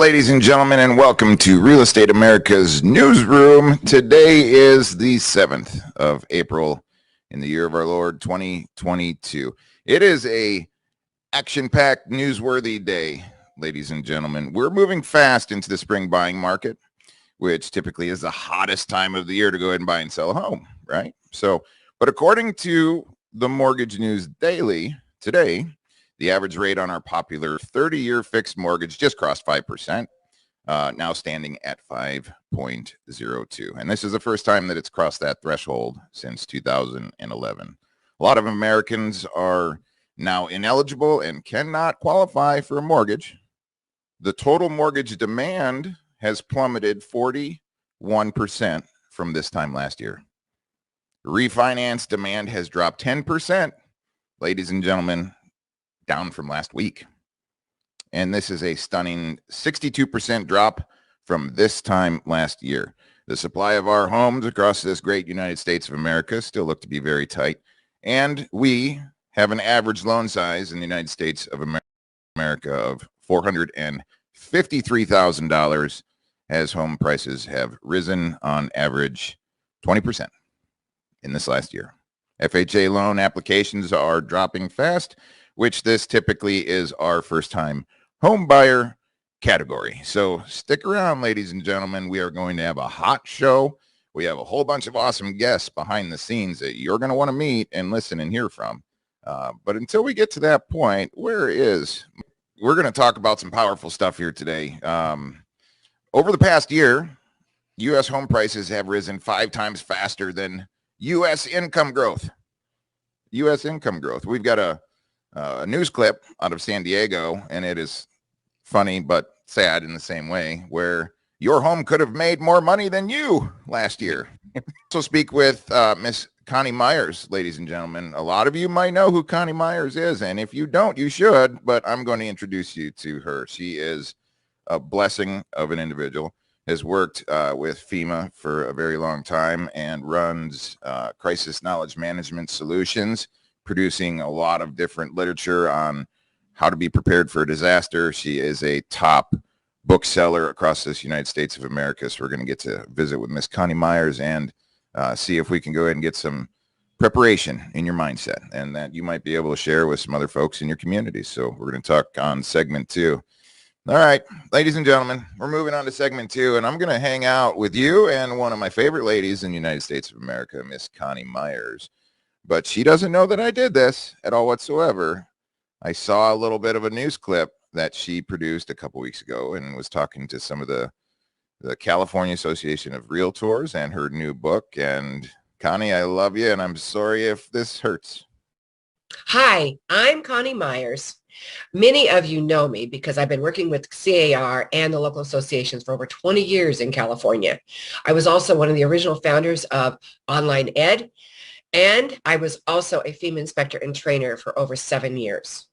ladies and gentlemen, and welcome to Real Estate America's Newsroom. Today is the 7th of April in the year of our Lord 2022. It is a action-packed, newsworthy day, ladies and gentlemen. We're moving fast into the spring buying market, which typically is the hottest time of the year to go ahead and buy and sell a home, right? But according to the Mortgage News Daily today, the average rate on our popular 30-year fixed mortgage just crossed 5%, now standing at 5.02. And this is the first time that it's crossed that threshold since 2011. A lot of Americans are now ineligible and cannot qualify for a mortgage. The total mortgage demand has plummeted 41% from this time last year. Refinance demand has dropped 10%, ladies and gentlemen, down from last week. And this is a stunning 62% drop from this time last year. The supply of our homes across this great United States of America still look to be very tight. And we have an average loan size in the United States of America of $453,000 as home prices have risen on average 20% in this last year. FHA loan applications are dropping fast, which this typically is our first-time home buyer category. So stick around, ladies and gentlemen. We are going to have a hot show. We have a whole bunch of awesome guests behind the scenes that you're going to want to meet and listen and hear from. But until we get to that point, we're going to talk about some powerful stuff here today. Over the past year, U.S. home prices have risen 5 times faster than U.S. income growth. U.S. income growth. We've got a news clip out of San Diego, and it is funny but sad in the same way, where your home could have made more money than you last year. So speak with Miss Coni Meyers, ladies and gentlemen. A lot of you might know who Coni Meyers is, and if you don't, you should, but I'm going to introduce you to her. She is a blessing of an individual, has worked with FEMA for a very long time and runs crisis knowledge management solutions, producing a lot of different literature on how to be prepared for a disaster. She is a top bookseller across this United States of America. So we're going to get to visit with Miss Coni Meyers and see if we can go ahead and get some preparation in your mindset and that you might be able to share with some other folks in your community. So we're going to talk on segment 2. All right, ladies and gentlemen, we're moving on to segment 2, and I'm going to hang out with you and one of my favorite ladies in the United States of America, Miss Coni Meyers. But she doesn't know that I did this at all whatsoever. I saw a little bit of a news clip that she produced a couple weeks ago and was talking to some of the California Association of Realtors and her new book. And Connie, I love you, and I'm sorry if this hurts. Hi, I'm Coni Meyers. Many of you know me because I've been working with CAR and the local associations for over 20 years in California. I was also one of the original founders of Online Ed, and I was also a FEMA inspector and trainer for over 7 years.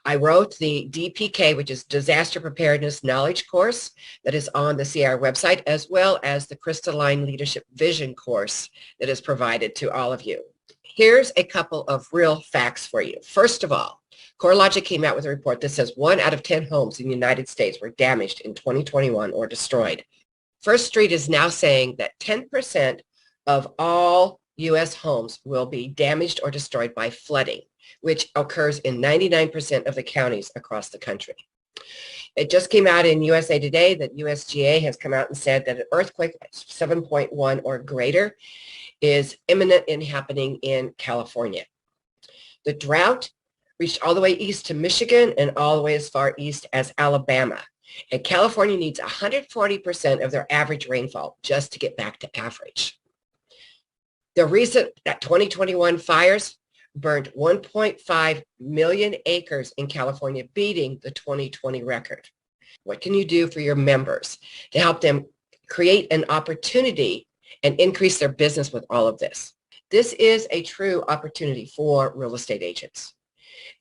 I wrote the DPK, which is Disaster Preparedness Knowledge course that is on the CAR website, as well as the Crystalline Leadership Vision course that is provided to all of you. Here's a couple of real facts for you. First of all, CoreLogic came out with a report that says 1 out of 10 homes in the United States were damaged in 2021 or destroyed. First Street is now saying that 10% of all U.S. homes will be damaged or destroyed by flooding, which occurs in 99% of the counties across the country. It just came out in USA Today that USGA has come out and said that an earthquake 7.1 or greater is imminent in happening in California. The drought reached all the way east to Michigan and all the way as far east as Alabama. And California needs 140% of their average rainfall just to get back to average. The recent 2021 fires burned 1.5 million acres in California, beating the 2020 record. What can you do for your members to help them create an opportunity and increase their business with all of this? This is a true opportunity for real estate agents.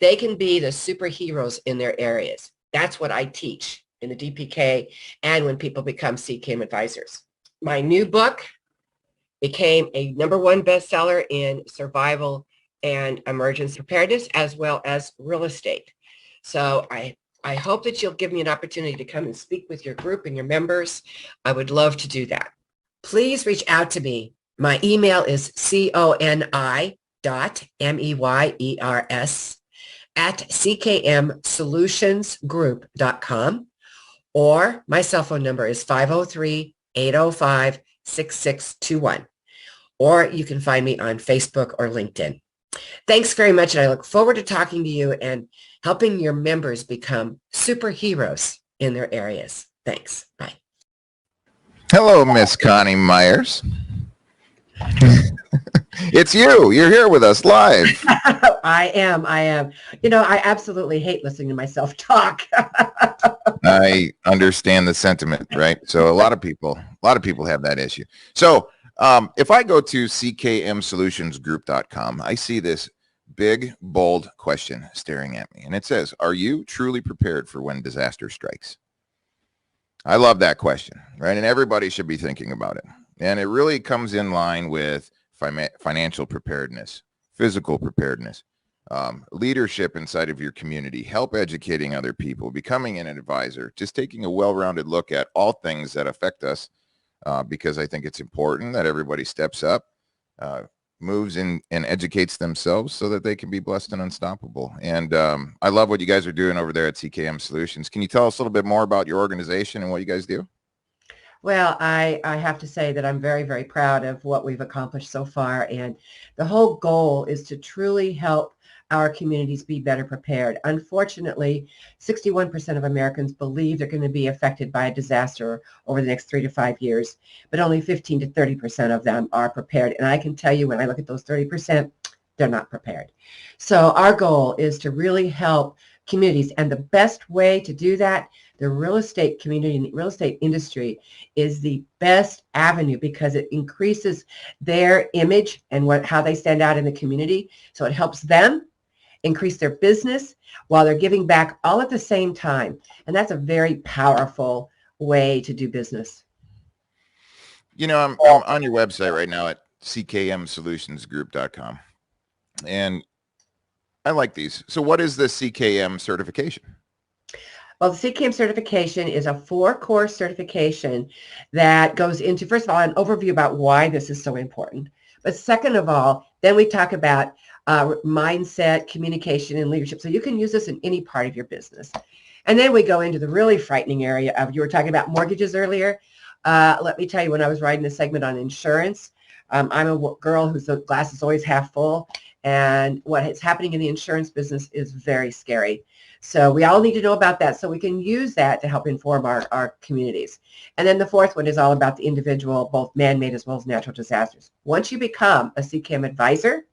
They can be the superheroes in their areas. That's what I teach in the DPK and when people become CCAM advisors. My new book became a #1 bestseller in survival and emergency preparedness, as well as real estate. So I I hope that you'll give me an opportunity to come and speak with your group and your members. I would love to do that. Please reach out to me. My email is coni.meyers@ckmsolutionsgroup.com, or my cell phone number is 503-805-6621. Or you can find me on Facebook or LinkedIn. Thanks very much, and I look forward to talking to you and helping your members become superheroes in their areas. Thanks. Bye. Hello, Miss Connie Meyers. It's you. You're here with us live. I am. I absolutely hate listening to myself talk. I understand the sentiment, right? So a lot of people have that issue. So if I go to ckmsolutionsgroup.com, I see this big, bold question staring at me. And it says, are you truly prepared for when disaster strikes? I love that question, right? And everybody should be thinking about it. And it really comes in line with financial preparedness, physical preparedness, leadership inside of your community, help educating other people, becoming an advisor, just taking a well-rounded look at all things that affect us, because I think it's important that everybody steps up, moves in and educates themselves so that they can be blessed and unstoppable. And I love what you guys are doing over there at CKM Solutions. Can you tell us a little bit more about your organization and what you guys do? Well, I have to say that I'm very, very proud of what we've accomplished so far. And the whole goal is to truly help our communities be better prepared. Unfortunately, 61% of Americans believe they're going to be affected by a disaster over the next 3 to 5 years, but only 15 to 30% of them are prepared. And I can tell you, when I look at those 30%, they're not prepared. So our goal is to really help communities. And the best way to do that, the real estate community and real estate industry is the best avenue, because it increases their image and how they stand out in the community. So it helps them increase their business while they're giving back all at the same time. And that's a very powerful way to do business. You know, I'm on your website right now at ckmsolutionsgroup.com. And I like these. So what is the CKM certification? Well, the CKM certification is a 4-course certification that goes into, first of all, an overview about why this is so important. But second of all, then we talk about mindset, communication, and leadership. So you can use this in any part of your business. And then we go into the really frightening area of, you were talking about mortgages earlier. Let me tell you, when I was writing a segment on insurance, I'm a girl whose glass is always half full. And what is happening in the insurance business is very scary. So we all need to know about that so we can use that to help inform our communities. And then the fourth one is all about the individual, both man-made as well as natural disasters. Once you become a CKM advisor,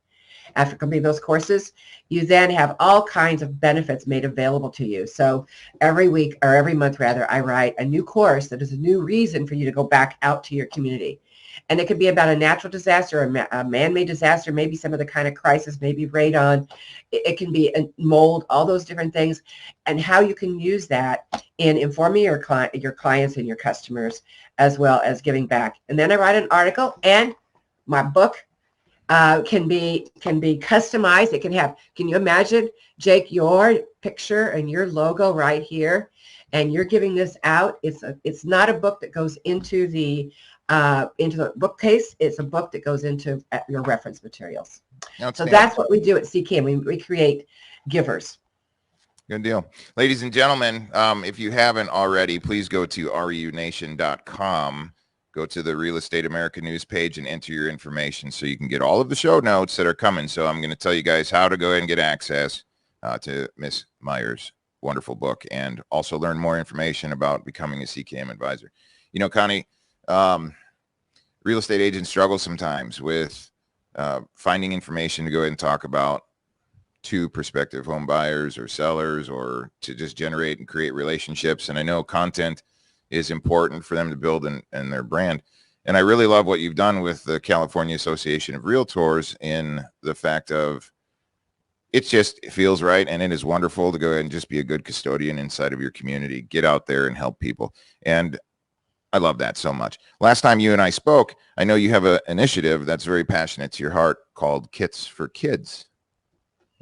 after completing those courses, you then have all kinds of benefits made available to you. So every week, or every month rather, I write a new course that is a new reason for you to go back out to your community. And it could be about a natural disaster, a man-made disaster, maybe some of the kind of crisis, maybe radon. It can be a mold, all those different things, and how you can use that in informing your clients and your customers, as well as giving back. And then I write an article, and my book can be customized. It can have, can you imagine, Jake, your picture and your logo right here, and you're giving this out. It's not a book that goes into the bookcase. It's a book that goes into your reference materials. So that's what we do at CKM. We create givers. Good deal. Ladies and gentlemen, if you haven't already, please go to runation.com. Go to the Real Estate America news page and enter your information so you can get all of the show notes that are coming. So I'm going to tell you guys how to go ahead and get access to Miss Meyers' wonderful book, and also learn more information about becoming a CKM advisor. You know, Connie, real estate agents struggle sometimes with finding information to go ahead and talk about to prospective home buyers or sellers, or to just generate and create relationships. And I know content is important for them to build in their brand. And I really love what you've done with the California Association of Realtors, in the fact of it feels right, and it is wonderful to go ahead and just be a good custodian inside of your community, get out there and help people. And I love that so much. Last time you and I spoke, I know you have an initiative that's very passionate to your heart called Kits for Kids.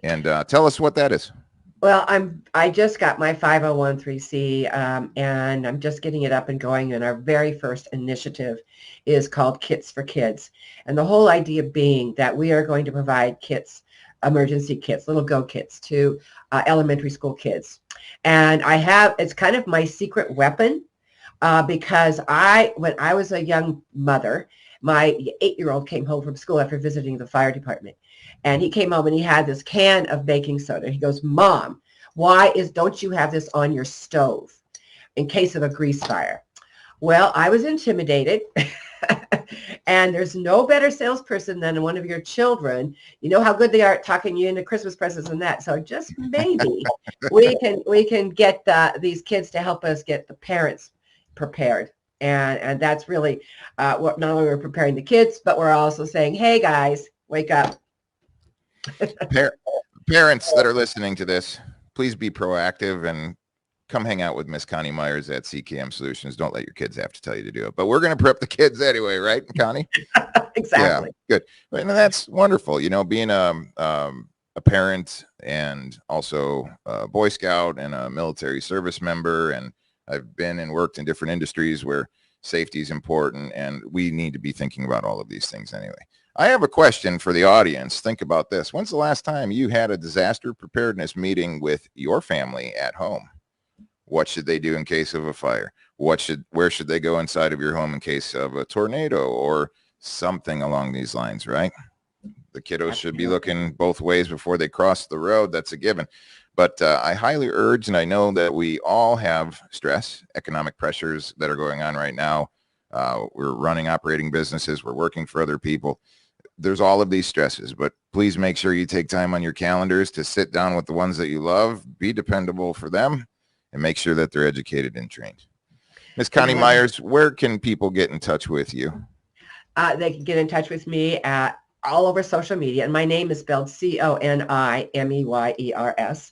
And tell us what that is. Well, I just got my 501(c), and I'm just getting it up and going. And our very first initiative is called Kits for Kids. And the whole idea being that we are going to provide kits, emergency kits, little go kits to elementary school kids. And it's kind of my secret weapon because when I was a young mother, my 8-year-old came home from school after visiting the fire department. And he came home and he had this can of baking soda. He goes, Mom, don't you have this on your stove in case of a grease fire? Well, I was intimidated. And there's no better salesperson than one of your children. You know how good they are at talking you into Christmas presents and that. So just maybe we can get these kids to help us get the parents prepared. And that's really what not only we're preparing the kids, but we're also saying, hey guys, wake up. Parents that are listening to this, please be proactive and come hang out with Miss Connie Meyers at CKM Solutions. Don't let your kids have to tell you to do it. But we're going to prep the kids anyway, right, Connie? Exactly. Yeah, good. And that's wonderful. Being a parent and also a Boy Scout and a military service member. And I've been and worked in different industries where safety is important, and we need to be thinking about all of these things anyway. I have a question for the audience. Think about this. When's the last time you had a disaster preparedness meeting with your family at home? What should they do in case of a fire? Where should they go inside of your home in case of a tornado or something along these lines, right? The kiddos should be looking both ways before they cross the road. That's a given. But I highly urge, and I know that we all have stress, economic pressures that are going on right now. We're running operating businesses. We're working for other people. There's all of these stresses, but please make sure you take time on your calendars to sit down with the ones that you love, be dependable for them, and make sure that they're educated and trained. Ms. Connie Meyers, where can people get in touch with you? They can get in touch with me at all over social media. And my name is spelled ConiMeyers.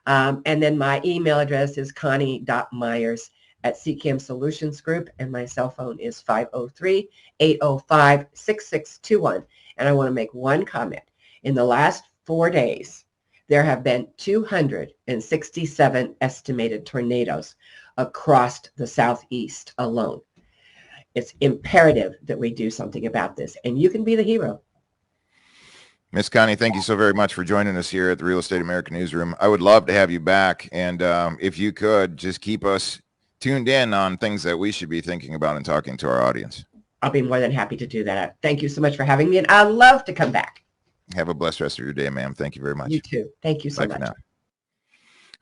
And then my email address is connie.myers@CKM Solutions Group. And my cell phone is 503-805-6621. And I want to make one comment. In the last 4 days, there have been 267 estimated tornadoes across the Southeast alone. It's imperative that we do something about this, and you can be the hero. Miss Connie, thank you so very much for joining us here at the Real Estate America Newsroom. I would love to have you back, and if you could, just keep us tuned in on things that we should be thinking about and talking to our audience. I'll be more than happy to do that. Thank you so much for having me, and I'd love to come back. Have a blessed rest of your day, ma'am. Thank you very much. You too. Thank you so much. Bye for now.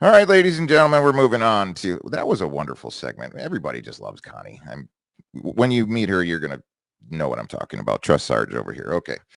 All right, ladies and gentlemen, we're moving on to, that was a wonderful segment. Everybody just loves Connie. When you meet her, you're going to know what I'm talking about. Trust Sarge over here. Okay.